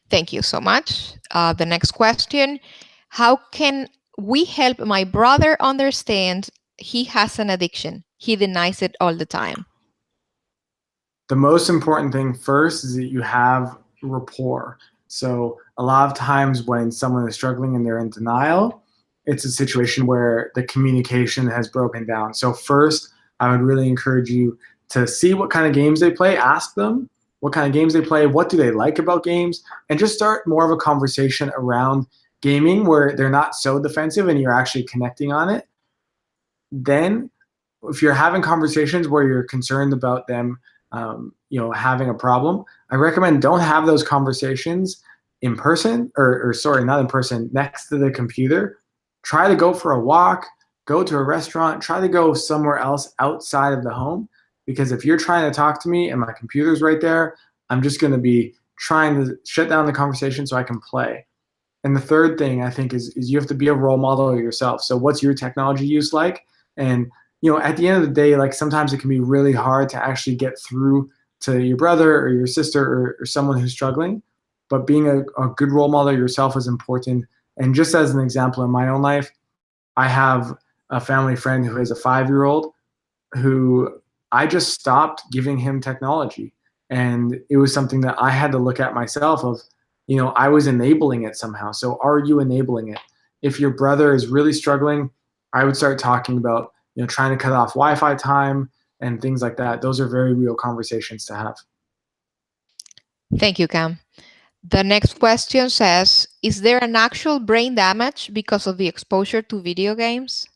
Thank you so much. The next question, how can we help my brother understand he has an addiction? He denies it all the time. The most important thing first is that you have rapport. So a lot of times when someone is struggling and they're in denial, it's a situation where the communication has broken down. So first, I would really encourage you to see what kind of games they play, ask them what kind of games they play, what do they like about games, and just start more of a conversation around gaming where they're not so defensive and you're actually connecting on it. Then if you're having conversations where you're concerned about them having a problem, I recommend don't have those conversations in person, or sorry, not in person, next to the computer. Try to go for a walk, go to a restaurant, try to go somewhere else outside of the home, because if you're trying to talk to me and my computer's right there, I'm just going to be trying to shut down the conversation so I can play. And the third thing I think is you have to be a role model yourself. So what's your technology use like? And at the end of the day, like sometimes it can be really hard to actually get through to your brother or your sister or someone who's struggling. But being a good role model yourself is important. And just as an example in my own life, I have a family friend who has a 5-year-old who I just stopped giving him technology. And it was something that I had to look at myself of, I was enabling it somehow. So are you enabling it? If your brother is really struggling, I would start talking about trying to cut off Wi-Fi time and things like that. Those are very real conversations to have. Thank you, Cam. The next question says, is there an actual brain damage because of the exposure to video games?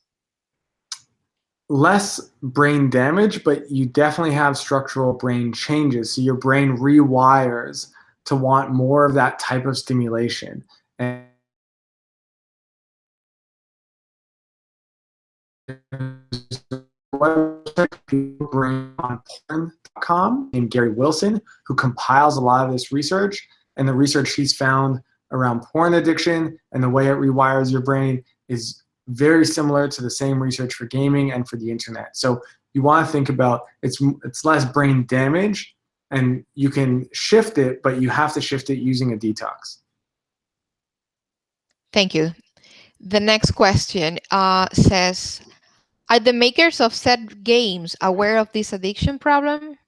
Less brain damage, but you definitely have structural brain changes. So your brain rewires to want more of that type of stimulation. And on porn.com named Gary Wilson, who compiles a lot of this research, and the research he's found around porn addiction and the way it rewires your brain is very similar to the same research for gaming and for the internet. So you want to think about it's less brain damage, and you can shift it, but you have to shift it using a detox. Thank you. The next question says, are the makers of said games aware of this addiction problem?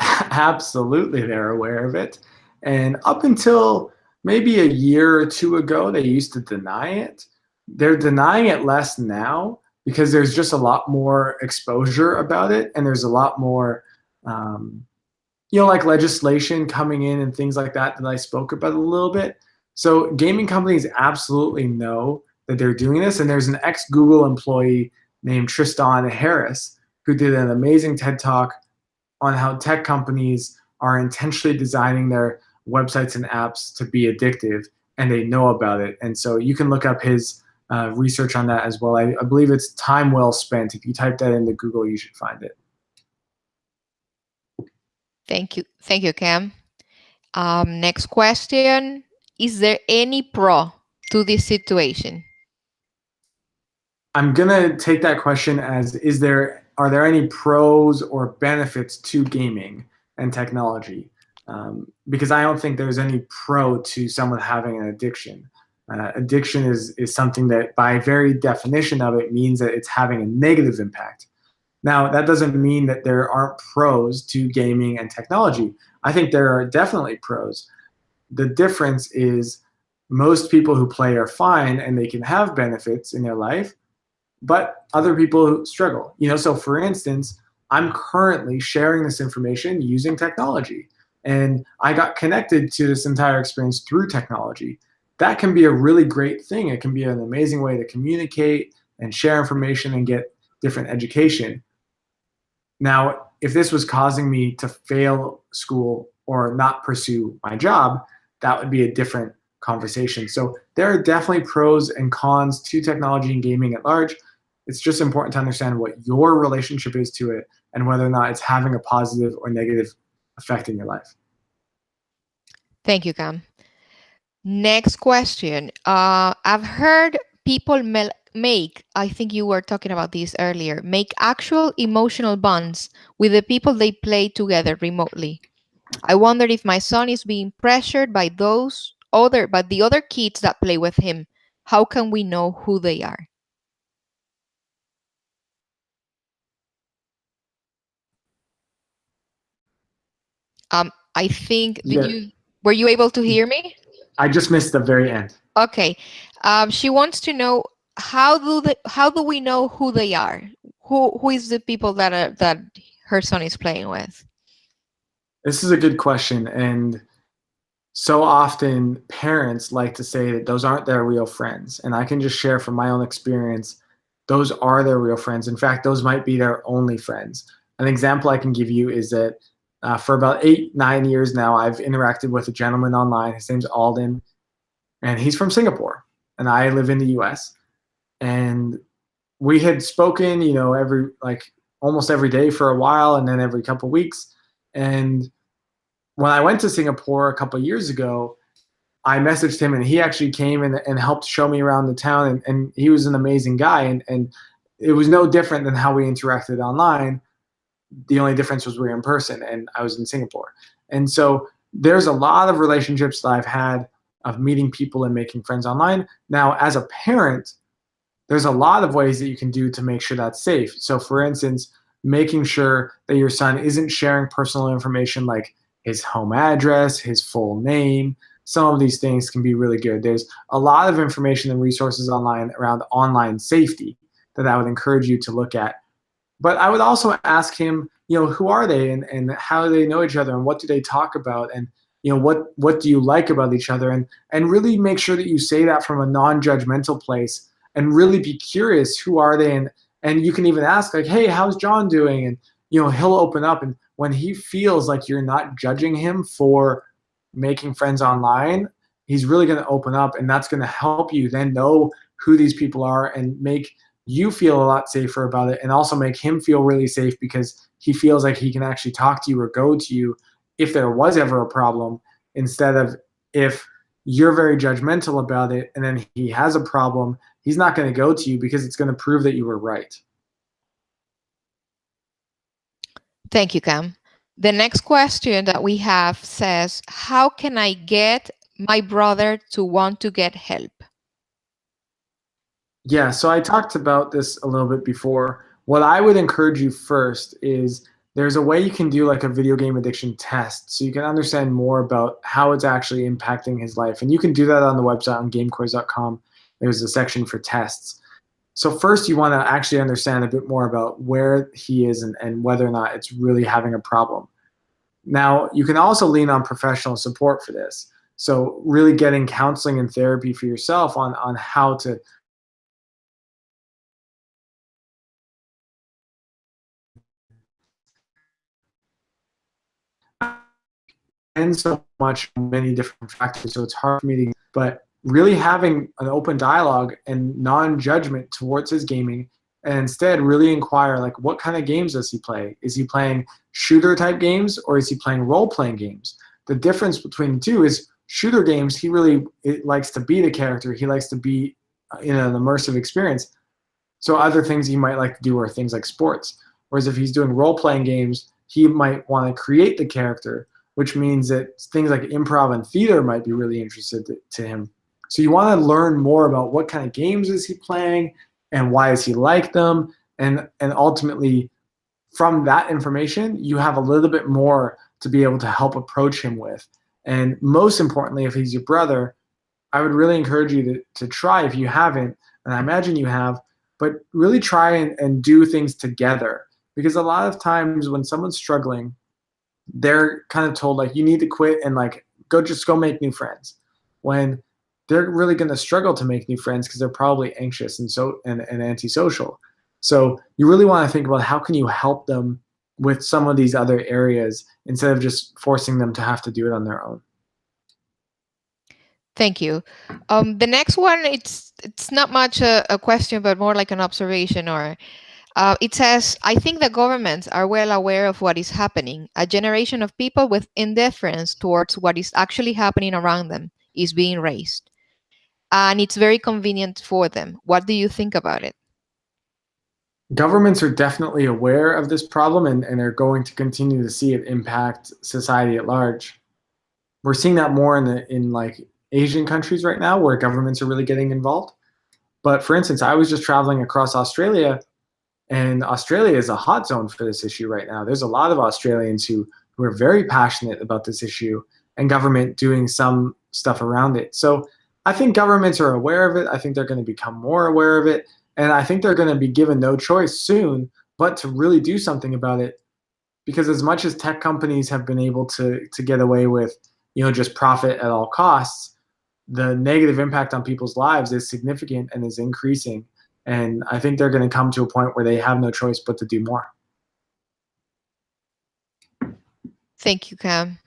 Absolutely, they're aware of it. And up until maybe a year or two ago, they used to deny it. They're denying it less now because there's just a lot more exposure about it, and there's a lot more, like legislation coming in and things like that I spoke about a little bit. So gaming companies absolutely know that they're doing this, and there's an ex-Google employee named Tristan Harris who did an amazing TED Talk on how tech companies are intentionally designing their websites and apps to be addictive, and they know about it. And so you can look up his research on that as well. I believe it's Time Well Spent. If you type that into Google, you should find it. Thank you, Cam. Next question. Is there any pro to this situation? I'm gonna take that question as, are there any pros or benefits to gaming and technology? Because I don't think there's any pro to someone having an addiction. Addiction is something that, by very definition of it, means that it's having a negative impact. Now, that doesn't mean that there aren't pros to gaming and technology. I think there are definitely pros. The difference is most people who play are fine and they can have benefits in their life, but other people struggle. So for instance, I'm currently sharing this information using technology, and I got connected to this entire experience through technology. That can be a really great thing. It can be an amazing way to communicate and share information and get different education. Now, if this was causing me to fail school or not pursue my job, that would be a different conversation. So there are definitely pros and cons to technology and gaming at large. It's just important to understand what your relationship is to it and whether or not it's having a positive or negative effect in your life. Thank you, Cam. Next question. I've heard people make, I think you were talking about this earlier, make actual emotional bonds with the people they play together remotely. I wonder if my son is being pressured by the other kids that play with him. How can we know who they are? I think, were you able to hear me? I just missed the very end. Okay. She wants to know, how do we know who they are? Who is the people that her son is playing with? This is a good question, and so often parents like to say that those aren't their real friends, and I can just share from my own experience, those are their real friends. In fact, those might be their only friends. An example I can give you is that for about 8-9 years now, I've interacted with a gentleman online. His name's Alden, and he's from Singapore, and I live in the US. And we had spoken, almost every day for a while, and then every couple weeks. And when I went to Singapore a couple of years ago, I messaged him, and he actually came and helped show me around the town, and he was an amazing guy, and it was no different than how we interacted online. The only difference was we were in person, and I was in Singapore. And so there's a lot of relationships that I've had of meeting people and making friends online. Now, as a parent, there's a lot of ways that you can do to make sure that's safe. So for instance, making sure that your son isn't sharing personal information like his home address, his full name. Some of these things can be really good. There's a lot of information and resources online around online safety that I would encourage you to look at. But I would also ask him, who are they, and how do they know each other, and what do they talk about, and what do you like about each other, and really make sure that you say that from a non-judgmental place, and really be curious, who are they, and you can even ask, like, hey, how's John doing? And he'll open up, and when he feels like you're not judging him for making friends online, he's really going to open up, and that's going to help you then know who these people are and make you feel a lot safer about it, and also make him feel really safe because he feels like he can actually talk to you or go to you if there was ever a problem, instead of if you're very judgmental about it and then he has a problem, he's not going to go to you because it's going to prove that you were right. Thank you, Cam. The next question that we have says, how can I get my brother to want to get help? Yeah, so I talked about this a little bit before. What I would encourage you first is there's a way you can do like a video game addiction test so you can understand more about how it's actually impacting his life. And you can do that on the website on gamequiz.com. There's a section for tests. So first you want to actually understand a bit more about where he is and whether or not it's really having a problem. Now, you can also lean on professional support for this. So really getting counseling and therapy for yourself on how to depends so much on many different factors, so it's hard for me to, but really having an open dialogue and non-judgment towards his gaming, and instead really inquire, like, what kind of games does he play? Is he playing shooter type games or is he playing role-playing games? The difference between the two is shooter games, he really likes to be the character, he likes to be in an immersive experience. So other things he might like to do are things like sports. Whereas if he's doing role-playing games, he might want to create the character, which means that things like improv and theater might be really interested to him. So you want to learn more about what kind of games is he playing and why does he like them, and ultimately from that information you have a little bit more to be able to help approach him with. And most importantly, if he's your brother, I would really encourage you to try, if you haven't, and I imagine you have, but really try and do things together. Because a lot of times when someone's struggling, they're kind of told, like, you need to quit and like go make new friends, when they're really going to struggle to make new friends because they're probably anxious and antisocial. So you really want to think about how can you help them with some of these other areas instead of just forcing them to have to do it on their own. Thank you. The next one, it's not much a question, but more like an observation. Or it says, I think the governments are well aware of what is happening. A generation of people with indifference towards what is actually happening around them is being raised. And it's very convenient for them. What do you think about it? Governments are definitely aware of this problem, and are going to continue to see it impact society at large. We're seeing that more in like Asian countries right now, where governments are really getting involved. But for instance, I was just traveling across Australia, and Australia is a hot zone for this issue right now. There's a lot of Australians who are very passionate about this issue, and government doing some stuff around it. So I think governments are aware of it. I think they're going to become more aware of it. And I think they're going to be given no choice soon but to really do something about it. Because as much as tech companies have been able to get away with, just profit at all costs, the negative impact on people's lives is significant and is increasing. And I think they're going to come to a point where they have no choice but to do more. Thank you, Cam.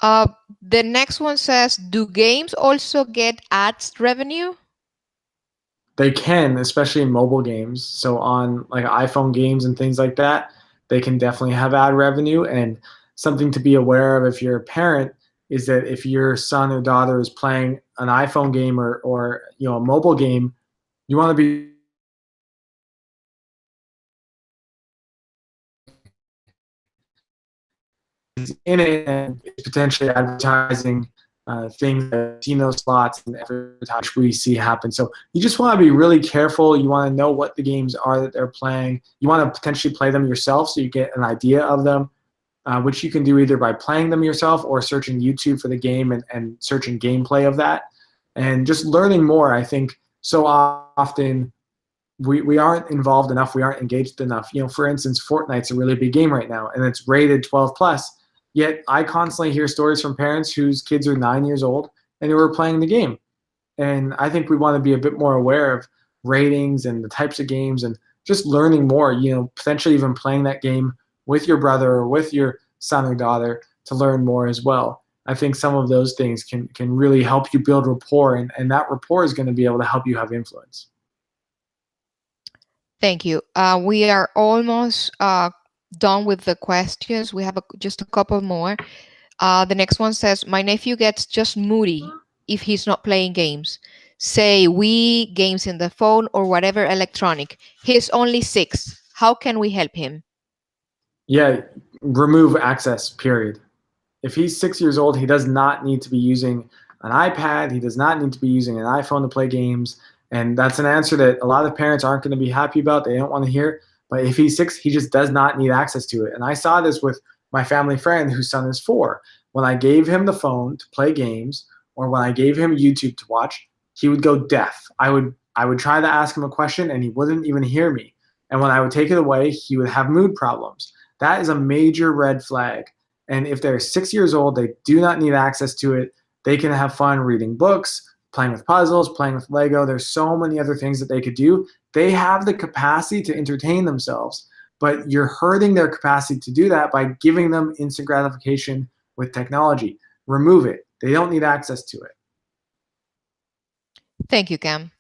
The next one says, do games also get ads revenue? They can, especially in mobile games. So on like iPhone games and things like that, they can definitely have ad revenue. And something to be aware of if you're a parent is that if your son or daughter is playing an iPhone game or a mobile game, you want to be in it and potentially advertising things like casino slots and advertising we see happen. So you just want to be really careful. You want to know what the games are that they're playing. You want to potentially play them yourself so you get an idea of them, which you can do either by playing them yourself or searching YouTube for the game and searching gameplay of that. And just learning more. I think so often we aren't involved enough. We aren't engaged enough. For instance, Fortnite's a really big game right now, and it's rated 12 plus. Yet I constantly hear stories from parents whose kids are 9 years old and who are playing the game. And I think we want to be a bit more aware of ratings and the types of games and just learning more, potentially even playing that game with your brother or with your son or daughter to learn more as well. I think some of those things can really help you build rapport, and that rapport is going to be able to help you have influence. Thank you. We are almost done with the questions. We have just a couple more. The next one says, my nephew gets just moody if he's not playing games. Say Wii, games in the phone, or whatever electronic. He's only 6. How can we help him? Yeah, remove access, period. If he's 6 years old, he does not need to be using an iPad. He does not need to be using an iPhone to play games. And that's an answer that a lot of parents aren't going to be happy about. They don't want to hear. But if he's 6, he just does not need access to it. And I saw this with my family friend whose son is 4. When I gave him the phone to play games, or when I gave him YouTube to watch, he would go deaf. I would try to ask him a question and he wouldn't even hear me. And when I would take it away, he would have mood problems. That is a major red flag. And if they're 6 years old, they do not need access to it. They can have fun reading books, playing with puzzles, playing with Lego. There's so many other things that they could do. They have the capacity to entertain themselves, but you're hurting their capacity to do that by giving them instant gratification with technology. Remove it. They don't need access to it. Thank you, Cam.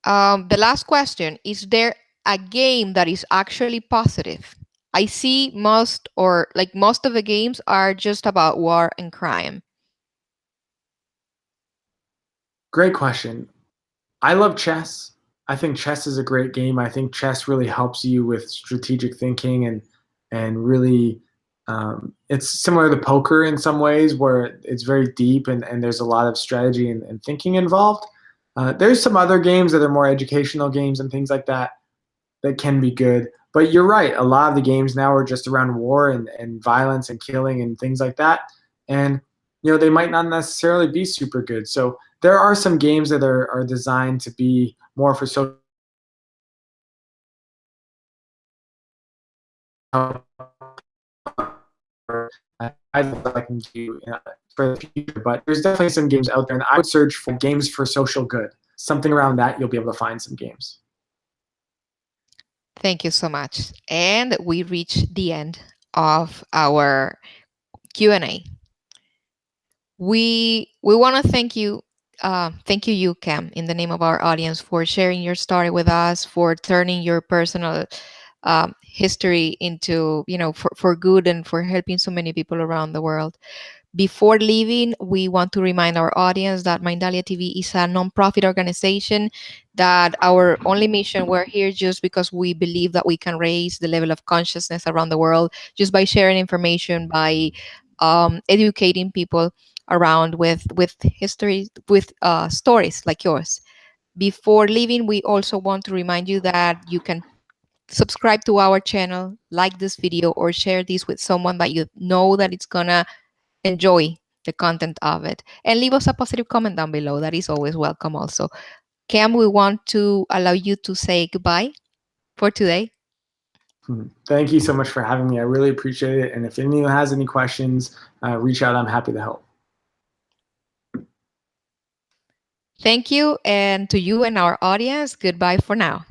The last question, is there a game that is actually positive? I see most of the games are just about war and crime. Great question. I love chess. I think chess is a great game. I think chess really helps you with strategic thinking and really it's similar to poker in some ways where it's very deep and there's a lot of strategy and thinking involved. There's some other games that are more educational games and things like that that can be good. But you're right. A lot of the games now are just around war and violence and killing and things like that. And they might not necessarily be super good. So there are some games that are designed to be more for social. I'd like them to for the future, but there's definitely some games out there, and I would search for games for social good. Something around that, you'll be able to find some games. Thank you so much. And we reached the end of our Q&A. We want to thank you, Cam, in the name of our audience, for sharing your story with us, for turning your personal history into, for good, and for helping so many people around the world. Before leaving, we want to remind our audience that Mindalia TV is a nonprofit organization, that our only mission, we're here just because we believe that we can raise the level of consciousness around the world just by sharing information, by educating people around with history, with stories like yours. Before leaving, we also want to remind you that you can subscribe to our channel, like this video, or share this with someone that you know that it's gonna enjoy the content of it, and leave us a positive comment down below. That is always welcome also. Cam, we want to allow you to say goodbye for today. Thank you so much for having me. I really appreciate it. And if anyone has any questions, reach out. I'm happy to help. Thank you. And to you and our audience, goodbye for now.